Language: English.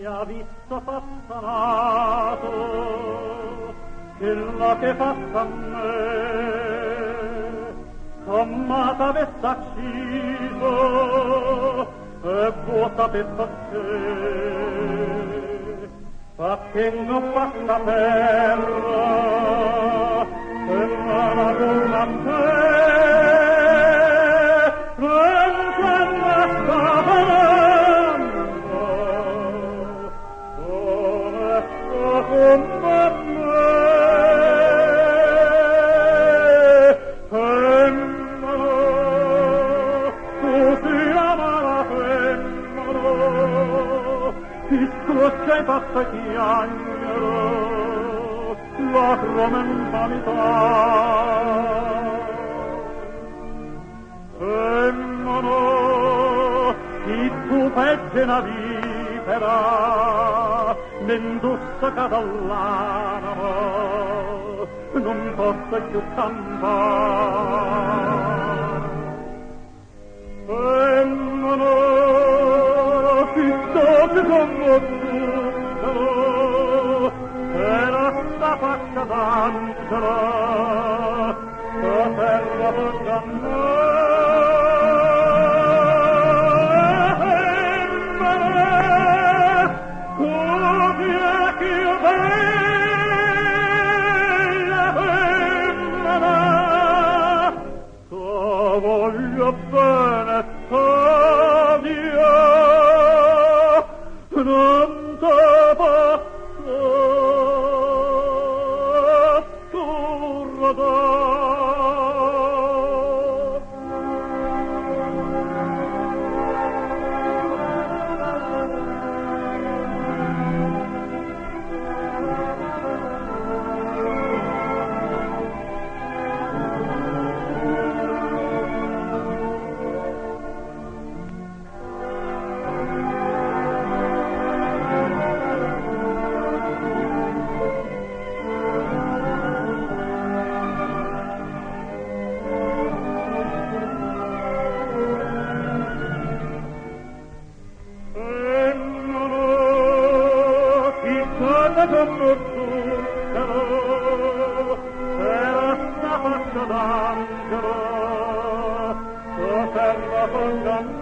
ha visto passanato quella che passa a me sommata avesse acciso e vuota per te facendo passa terra e la donna a te C'è basta chiagnero la mentalità semmono chi tu pegge una vipera n'indussa cadall'anima non possa più campare semmono chi doce con faccia d'angelo la terra bocciannare tu via che io bella femmina tu voglio bene Dio non te D'angelo, la terra con